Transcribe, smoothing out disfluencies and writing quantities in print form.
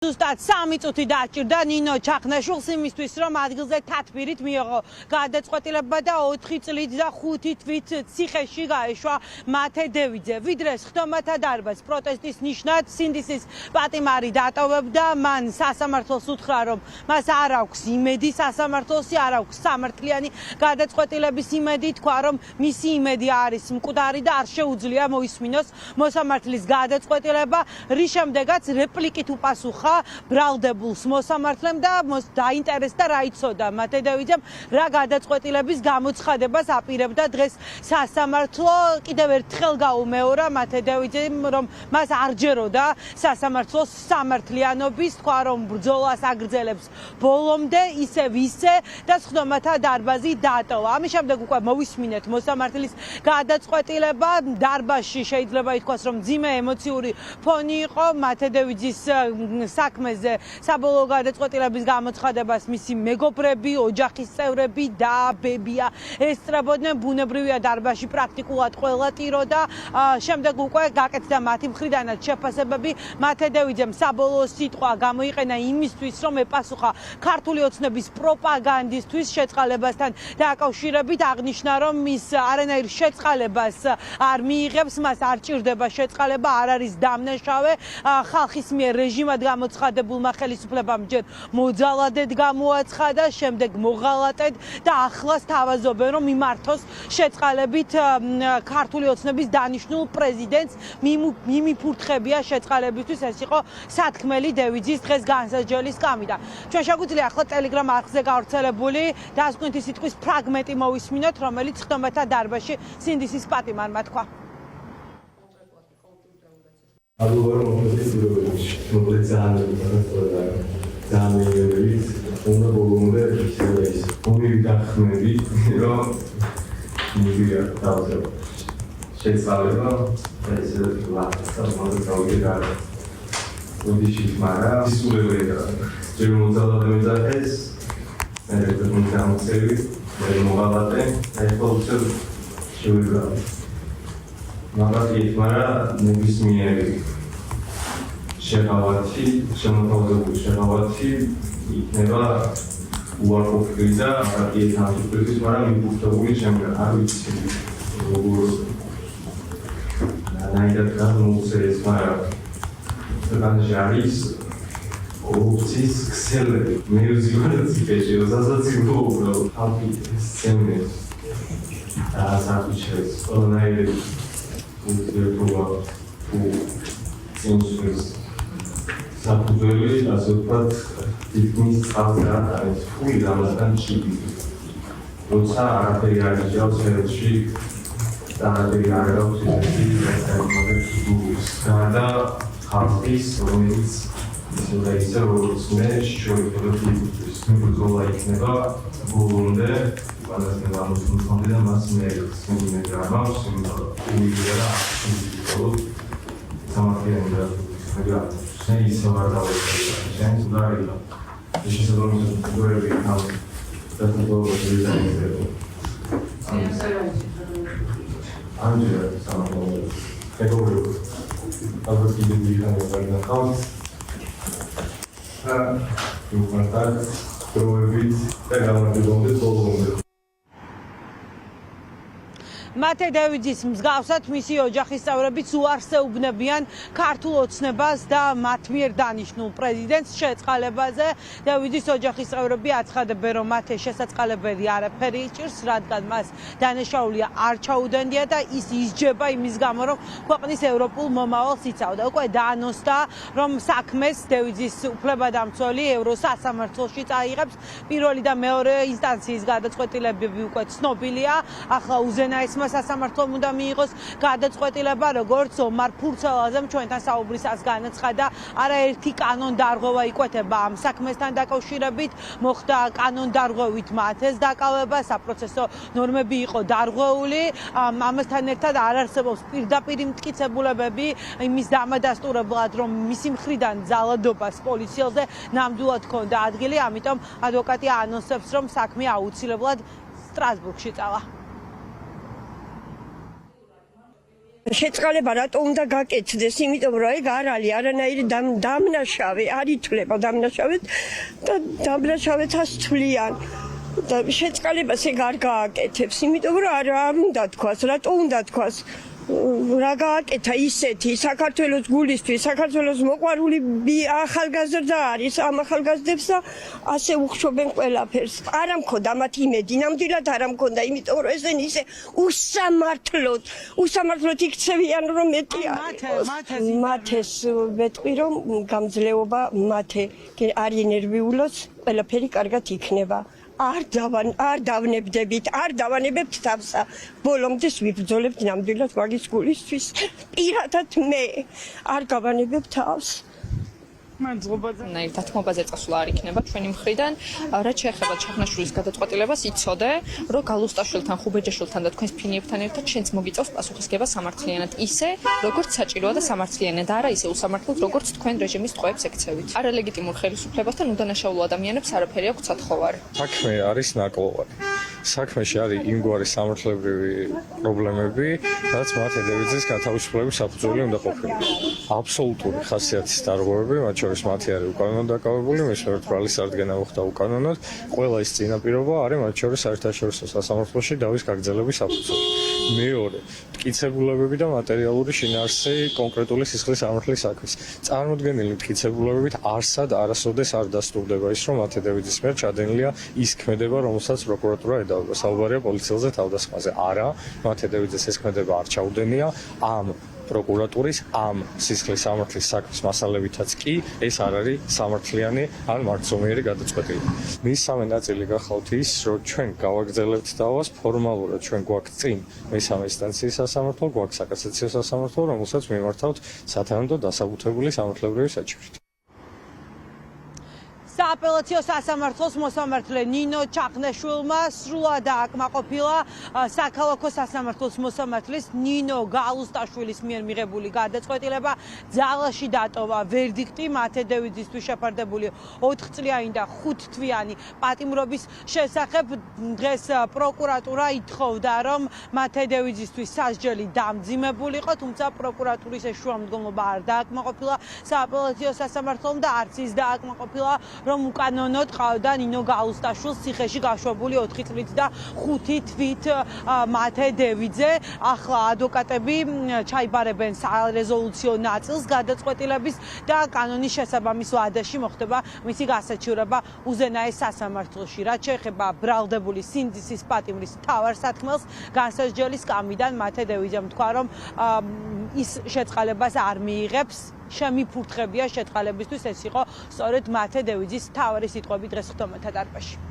ზუსტად 3 წუთი დაჭირდა ნინო ჩახნაშვილს იმისთვის, რომ ადგილზე თათბირით მიიღო გადაწყვეტილება და 4 წლით და 5 თვით ციხეში გაეშვა მათე დევიძე. ვიდრე სხდომათა დარბაზს პროტესტის ნიშნად სინდისის პატიმარი დატოვებდა, მან სასამართლოს უთხრა, რომ მას არ აქვს იმედი სასამართლოსი, არ აქვს სამართლიანი გადაწყვეტილების იმედი, თქვა, რომ მისი იმედი არის მკვდარი და არ შეუძლია მოისმინოს მოსამართლის გადაწყვეტილება, რის შემდეგაც რეპლიკით უპასუხა ბრალდებულს მოსამართლემ და დაინტერესდა რა იცოდა მათე დევიძემ, რა გადაწყვეტილების გამოცხადებას აპირებდა დღეს სასამართლო. კიდევ ერთხელ გაუმეორა მათე დევიძემ, რომ მას არ ჯეროდა სასამართლოს სამართლიანობის, თქვა, რომ ბრძოლას აგრძელებს ბოლომდე, ისევ ისე და სხდომათა დარბაზი დატოვა. ამის შემდეგ უკვე მოვისმინეთ მოსამართლის გადაწყვეტილება. დარბაზში შეიძლება ითქვას, რომ ძიმე ემოციური ფონი იყო მათე დევიძის საქმეზე საბოლოო გადაწყვეტილების გამოცხადებას მისი მეგობრები, ოჯახის წევრები და ბებია ესწრებოდნენ. ბუნებრივია დარბაზში პრაქტიკულად ყველა ტიროდა. შემდეგ უკვე გაკეთდა მათი მხრიდანაც შეფასებები. მათე დევიძემ საბოლოო სიტყვა გამოიყენა იმისთვის, რომ ეპასუხა ქართული ოცნების პროპაგანდისტვის შეწყალებასთან დაკავშირებით, აღნიშნა, რომ ის არანაირ შეწყალებას არ მიიღებს, მას არ ჭირდება შეწყალება, არ არის დამნაშავე. ხალხის მიერ რეჟიმად გამოცხადებულმა ხელისუფლებამ ჯერ მოძალადედ გამოაცხადა, შემდეგ მოღალატედ და ახლას თავაზობენ, რომ მიმართოს შეწყალებით ქართული ოცნების დანიშნულ პრეზიდენტს. მიმიფურთხებია შეწყალებისთვის. ეს იყო სათქმელი დევიძის დღეს განსაჯელის კამიდა. ჩვენ შეგვიძლია ახლა ტელეგრამ არხზე გავრცელებული დასკვნითი სიტყვის ფრაგმენტი მოვისმინოთ, რომელიც სხდომათა დარბაზში სინდისის პატიმარმა თქვა. შეღავათი, შემოთავაზებული შეღავათი იქნება უარყოფილი და არაფერი თანხმობის, მაგრამ მიფურთხებული შემდგარ არ ვიცი როგორ ნაირად გამოუწეს, მაგრამ განსხვავებული არის ოფიცის ქსელები. მე ვზივარ ციხეში, რასაც უბრალოდ ხალხი სცემდეს და საფუჩეს ყველანაირი ურთიერთობა ინსტრუქციის საფუძველი, ასე ვთქვათ, თითქმის წყალზე არის ფული გამოსთან ჩიპი. როცა არაფერი არ იჯავს ხელში და არაფერი არ გაქვს ისეთი და ხალხის, რომელიც ისე ისე როგორც მე შევექცევს ბრძოლა იქნება ბოლომდე, ყველაზე გამოსული და მას მე სიმინე გრამავს, უიღია და სამართლიანი და ისე ვარ დავწერე. შენ უძარია. ეს შესაძლოა გორები ამ დასაწყისში ვიზაიზე. ამჯერად სამართლიანი. ეგობრებო. ალბათ კიდევ ვიღანა გახავთ. უყურებთ პროევით და გამარჯვებამდე ბოლომდე. მათე დევიძის მსგავსად მისი ოჯახის წევრებიც უარსეუბნებიან ქართულ ოცნებას და მათ მიერ დანიშნულ პრეზიდენტს შეწყალებაზე. დევიძის ოჯახის წევრები აცხადებენ, რომ მათე შესაწყალებელი არაფერი იჭირს, რადგან მას დანაშაულია არ ჩაუდენდია და ის ისჯება იმის გამო, რომ ქვეყნის ევროპულ მომავალს იცავდა. უკვე დაანონსდა, რომ საქმეს დევიძის უფლებადამცველი ევროსასამართლოში წაიღებს. პირველი და მეორე ინსტანციის გადაწყვეტილებები უკვე ცნობილია. ახლა უზენაესმა სასამართლომ უნდა მიიღოს გადაწყვეტილება, როგორც ომარ ფურცელაძემ ჩვენთან საუბრისას განაცხადა. არაერთი კანონდარღვევა იკვეთება ამ საქმესთან დაკავშირებით. მოხდა კანონდარღვევით მათეს დაკავება, საპროცესო ნორმები იყო დარღვეული. ამასთან ერთად არ არსებობს პირდაპირ მტკიცებულებები იმის დამადასტურებლად, რომ მისი მხრიდან ძალადობას პოლიციელზე ნამდვილად ჰქონდა ადგილი. ამიტომ ადვოკატი ანონსებს, რომ საქმე აუცილებლად სტრასბურგში წავა. შეწყალება რატო უნდა გაკეთდეს, იმიტომ რომ ეგ არ არის არანაირი დამნაშავე, არ ითვლება დამნაშავედ და დამნაშავეთას თვლიან. და შეწყალებას ეგ არ გააკეთებს, იმიტომ რომ არ უნდა თქვას, რატო უნდა თქვას. რა გააკეთა ისეთი საქართველოს გულისთვის, საქართველოს მოყვარული ახალგაზრდა არის, ამ ახალგაზრდებს და ასე უხშობენ ყველაფერს. არ ამქონდა მათ იმედი, ნამდვილად არ ამქონდა, იმიტომ რომ ესენი ისე უსამართლოდ იქცევიან, რომ მეტი მათეს მეტყვი რომ გამძლეობა მათე არ ინერვიულოს, ყველაფერი კარგად იქნება. არ დავანებებთ თავსა. ბოლომდე ვიბრძოლებთ ნამდვილად მაგის გულისთვის. პირადად მე არ გავანებებ თავს. დათმობაზე წასვლა არ იქნება ჩვენი მხრიდან. რაც შეეხება ჩახნაშვილის გადაწყვეტილებას, იცოდე, რომ გალუსტაშვილთან, ხუბეჯაშვილთან და თქვენს ფინიებთან ერთად შენც მოგიწევს პასუხისგება სამართლიანად, ისე როგორც საჭიროა და სამართლიანად, არა ისე უსამართლოდ, როგორც თქვენ რეჟიმის ტყვეებს ექცევით. არალეგიტიმურ ხელისუფლებასთან უდანაშაულო ადამიანებს არაფერი აქვს სათხოვარი. საქმე არის ნაკლოვარი. საქმეში არის იმგვარი სამართლებრივი პრობლემები, რაც მათე დევიძის გათავისუფლების საფუძველი უნდა ყოფილიყო. აბსოლუტური ხასიათის დარღვევები, მათ შორის მათი არის უკანონოდ დაკავებული, მესამე ბრალის სარდგენა მოხდა უკანონოდ, ყველა ის წინაპირობა არის მათ შორის საერთაშორისო სასამართლოში დავის გაგრძელების საფუძველი. მეორე, მტკიცებულებები და მატერიალური შინაარსი კონკრეტული სისხლის სამართლის საქმის. წარმოდგენილი მტკიცებულებებით არსად არასოდეს არ დასტურდება ის, რომ მათე დევიძის მიერ ჩადენილია ის ქმედება, რომელსაც პროკურატურა ედავება. საუბარია პოლიციელზე თავდასხმაზე. არა, მათე დევიძეს ეს ქმედება არ ჩაუდენია ამ პროკურატურის ამ სისხლის სამართლის საქმის მასალებითაც კი ეს არ არის სამართლიანი ან მარცომიერი გადაწყვეტილება. მესამე ნაწილი გახლავთ ის, რომ ჩვენ გავაგრძელებთ დავას ფორმალურად, ჩვენ გვაქვს წინ მესამე ინსტანციის სასამართლო, გვაქვს საკასაციო სასამართლო, რომელსაც მიმართავთ სათანადო დასაბუთებული სამართლებრივი საჭიროებით. სააპელაციო სასამართლოს მოსამართლე ნინო ჩახნაშვილმა სრულად აკმაყოფილა საქალაქო სასამართლოს მოსამართლის ნინო გალუსტაშვილის მიერ მიღებული გადაწყვეტილება. ძალაში დატოვა ვერდიქტი მათე დევიძისთვის შეფარდებული 4 წლიანი და 5 თვიანი პატიმრობის შესახებ. დღეს პროკურატურა ითხოვდა, რომ მათე დევიძისთვის სასჯელი დამძიმებულიყო, თუმცა პროკურატურის ეს შუამდგომლობა არ დააკმაყოფილა სააპელაციო სასამართლომ და არც ის დააკმაყოფილა, რომ უკანონოდ ყავდა ნინო გალუსტაშვილს ციხეში გაშვებული 4 წლით და 5 თვით მათე დევიძე. ახლა ადვოკატები ჩაიბარებენ სარეზოლუციო ნაწილს გადაწყვეტილების და კანონის შესაბამის ვადაში მოხდება მისი გასაჩივრება უზენაეს სასამართლოში. რაც შეეხება ბრალდებული სინდისის პატიმრის მთავარ სათქმელს, განსაზღვრელი სკამიდან მათე დევიძემ თქვა, რომ ის შეწყალებას არ მიიღებს. შემიფურთხებია შეწყალებისთვის, ეს იყო სწორედ მათე დევიძის მთავარი სიტყვები დღეს ხტომათა დარბაზში.